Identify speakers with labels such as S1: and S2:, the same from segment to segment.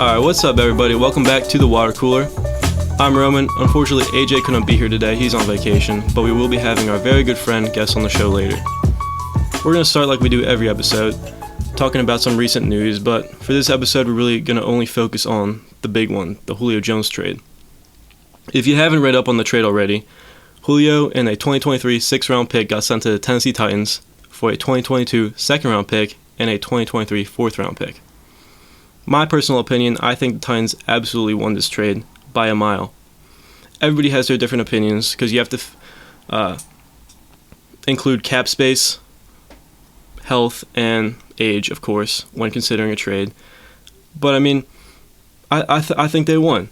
S1: Alright, what's up everybody? Welcome back to the water cooler. I'm Roman. Unfortunately, AJ couldn't be here today. He's on vacation, but we will be having our very good friend guest on the show later. We're going to start like we do every episode, talking about some recent news, but for this episode we're really going to only focus on the big one, the Julio Jones trade. If you haven't read up on the trade already, Julio and a 2023 6th-round pick got sent to the Tennessee Titans for a 2022 2nd-round pick and a 2023 4th-round pick. My personal opinion, I think the Titans absolutely won this trade by a mile. Everybody has their different opinions because you have to include cap space, health, and age, of course, when considering a trade. But I mean, I think they won.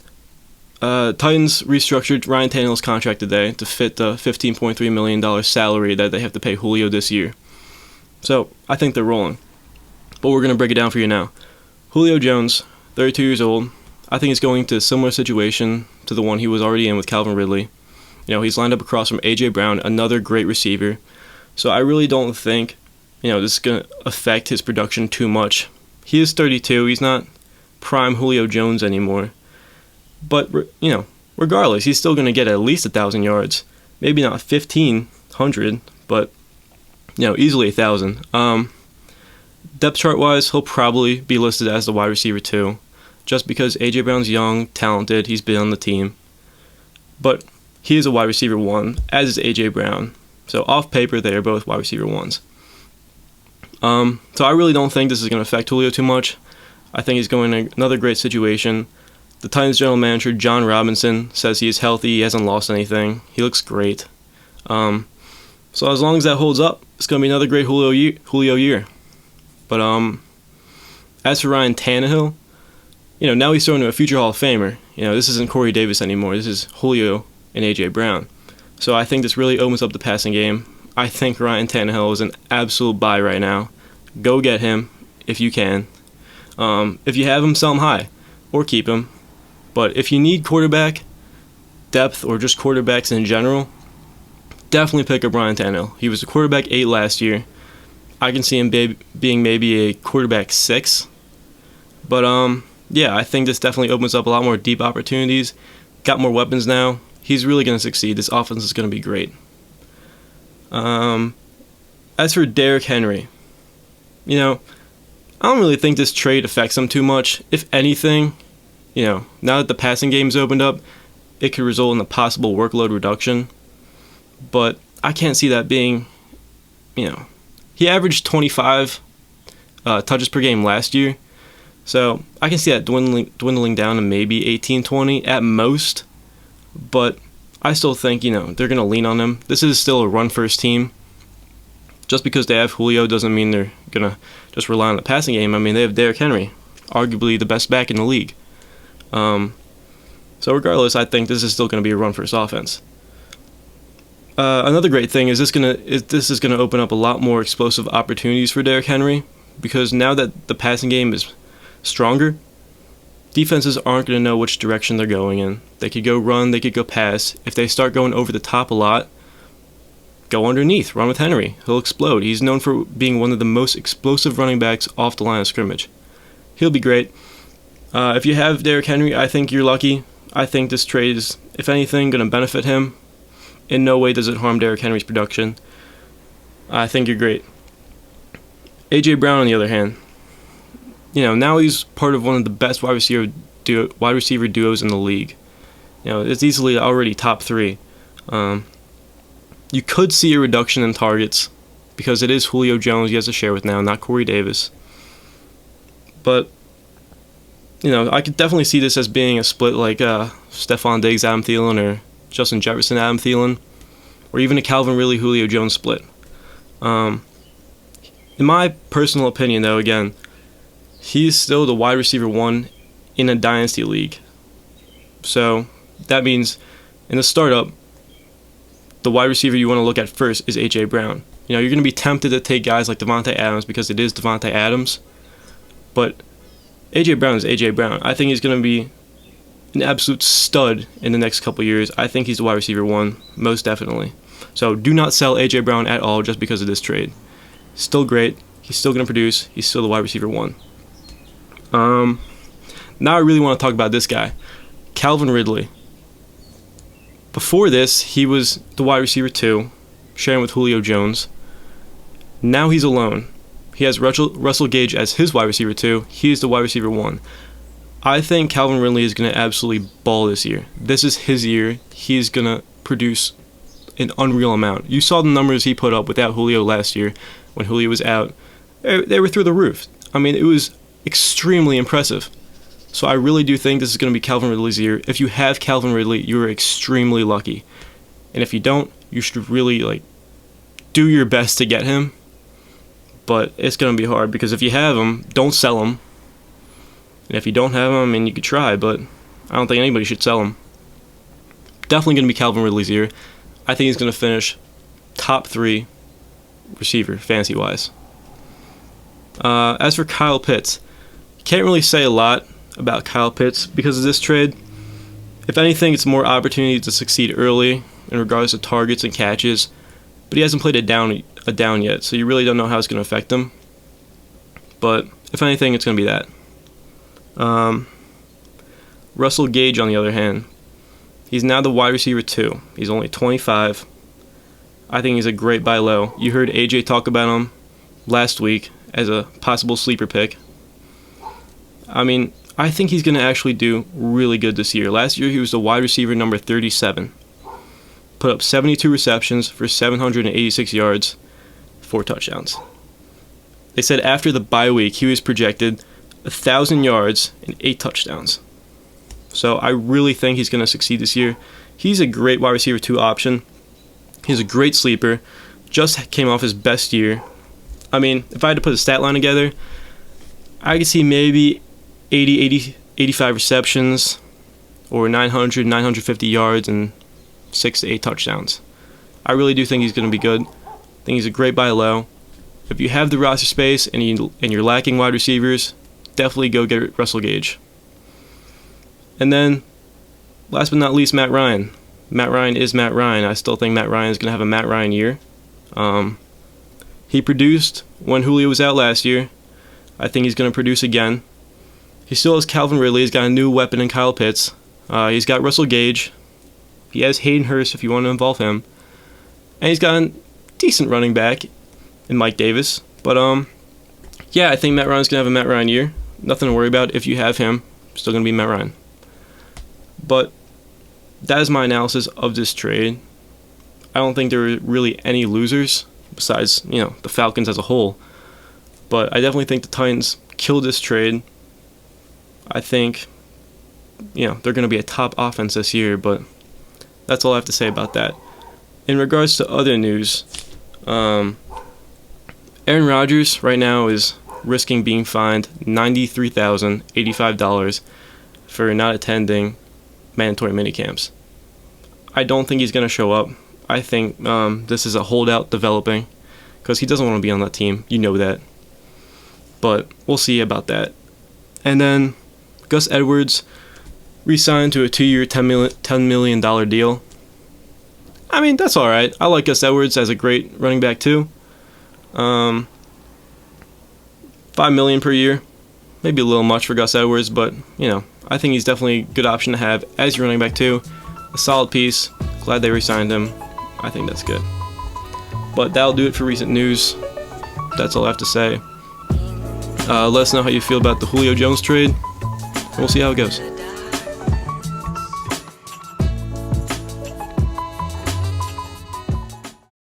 S1: Titans restructured Ryan Tannehill's contract today to fit the $15.3 million salary that they have to pay Julio this year. So I think they're rolling. But we're going to break it down for you now. Julio Jones, 32 years old. I think he's going to a similar situation to the one he was already in with Calvin Ridley. You know, he's lined up across from A.J. Brown, another great receiver. So I really don't think, this is going to affect his production too much. He is 32. He's not prime Julio Jones anymore. But, regardless, he's still going to get at least 1,000 yards. Maybe not 1,500, but, easily 1,000. Depth chart-wise, he'll probably be listed as the wide receiver 2, just because A.J. Brown's young, talented, he's been on the team. But he is a wide receiver 1, as is A.J. Brown. So off paper, they are both wide receiver 1s. So I really don't think this is going to affect Julio too much. I think he's going in another great situation. The Titans general manager, John Robinson, says he is healthy, he hasn't lost anything. He looks great. So as long as that holds up, it's going to be another great Julio year. But as for Ryan Tannehill, now he's thrown to a future Hall of Famer. This isn't Corey Davis anymore. This is Julio and A.J. Brown. So I think this really opens up the passing game. I think Ryan Tannehill is an absolute buy right now. Go get him if you can. If you have him, sell him high or keep him. But if you need quarterback depth or just quarterbacks in general, definitely pick up Ryan Tannehill. He was a quarterback 8 last year. I can see him being maybe a quarterback 6. But, I think this definitely opens up a lot more deep opportunities. Got more weapons now. He's really going to succeed. This offense is going to be great. As for Derrick Henry, I don't really think this trade affects him too much. If anything, now that the passing game's opened up, it could result in a possible workload reduction. But I can't see that being, he averaged 25 touches per game last year. So I can see that dwindling down to maybe 18, 20 at most. But I still think, they're going to lean on him. This is still a run-first team. Just because they have Julio doesn't mean they're going to just rely on the passing game. I mean, they have Derrick Henry, arguably the best back in the league. So regardless, I think this is still going to be a run-first offense. Another great thing is this is going to open up a lot more explosive opportunities for Derrick Henry, because now that the passing game is stronger, defenses aren't going to know which direction they're going in. They could go run, they could go pass. If they start going over the top a lot, go underneath, run with Henry. He'll explode. He's known for being one of the most explosive running backs off the line of scrimmage. He'll be great. If you have Derrick Henry, I think you're lucky. I think this trade is, if anything, going to benefit him. In no way does it harm Derrick Henry's production. I think you're great. A.J. Brown, on the other hand, now he's part of one of the best wide receiver duos in the league. It's easily already top 3. You could see a reduction in targets because it is Julio Jones he has to share with now, not Corey Davis. But, I could definitely see this as being a split like Stephon Diggs, Adam Thielen, or Justin Jefferson, Adam Thielen, or even a Calvin Ridley, Julio Jones split. In my personal opinion, though, again, he's still the wide receiver 1 in a dynasty league. So that means in the startup, the wide receiver you want to look at first is A.J. Brown. You're going to be tempted to take guys like Devontae Adams because it is Devontae Adams. But A.J. Brown is A.J. Brown. I think he's going to be an absolute stud in the next couple years. I think he's the wide receiver 1, most definitely. So do not sell A.J. Brown at all just because of this trade. Still great. He's still going to produce. He's still the wide receiver 1. Now I really want to talk about this guy, Calvin Ridley. Before this, he was the wide receiver 2, sharing with Julio Jones. Now he's alone. He has Russell Gage as his wide receiver 2. He is the wide receiver 1. I think Calvin Ridley is going to absolutely ball this year. This is his year. He's going to produce an unreal amount. You saw the numbers he put up without Julio last year when Julio was out. They were through the roof. I mean, it was extremely impressive. So I really do think this is going to be Calvin Ridley's year. If you have Calvin Ridley, you're extremely lucky. And if you don't, you should really do your best to get him. But it's going to be hard because if you have him, don't sell him. And if you don't have him, I mean, you could try, but I don't think anybody should sell him. Definitely going to be Calvin Ridley's year. I think he's going to finish top 3 receiver, fantasy-wise. As for Kyle Pitts, can't really say a lot about Kyle Pitts because of this trade. If anything, it's more opportunity to succeed early in regards to targets and catches, but he hasn't played a down yet, so you really don't know how it's going to affect him. But if anything, it's going to be that. Russell Gage, on the other hand, he's now the wide receiver 2. He's only 25. I think he's a great buy low. You heard AJ talk about him last week as a possible sleeper pick. I mean, I think he's going to actually do really good this year. Last year, he was the wide receiver number 37. Put up 72 receptions for 786 yards, 4 touchdowns. They said after the bye week, he was projected 1,000 yards and 8 touchdowns. So I really think he's going to succeed this year. He's a great wide receiver 2 option. He's a great sleeper. Just came off his best year. I mean, if I had to put a stat line together, I could see maybe 85 receptions or 950 yards and 6 to 8 touchdowns. I really do think he's going to be good. I think he's a great buy low. If you have the roster space and you're lacking wide receivers, definitely go get Russell Gage. And then, last but not least, Matt Ryan. Matt Ryan is Matt Ryan. I still think Matt Ryan is going to have a Matt Ryan year. He produced when Julio was out last year. I think he's going to produce again. He still has Calvin Ridley. He's got a new weapon in Kyle Pitts. He's got Russell Gage. He has Hayden Hurst if you want to involve him. And he's got a decent running back in Mike Davis. But, yeah, I think Matt Ryan's going to have a Matt Ryan year. Nothing to worry about if you have him. Still going to be Matt Ryan. But that is my analysis of this trade. I don't think there were really any losers besides, the Falcons as a whole. But I definitely think the Titans killed this trade. I think, they're going to be a top offense this year, but that's all I have to say about that. In regards to other news, Aaron Rodgers right now is risking being fined $93,085 for not attending mandatory minicamps. I don't think he's going to show up. I think this is a holdout developing because he doesn't want to be on that team. You know that. But we'll see about that. And then Gus Edwards re-signed to a 2-year, $10 million deal. I mean, that's all right. I like Gus Edwards as a great running back too. $5 million per year, maybe a little much for Gus Edwards, but I think he's definitely a good option to have as your running back too. A solid piece. Glad they re-signed him. I think that's good. But that'll do it for recent news. That's all I have to say. Let us know how you feel about the Julio Jones trade. We'll see how it goes.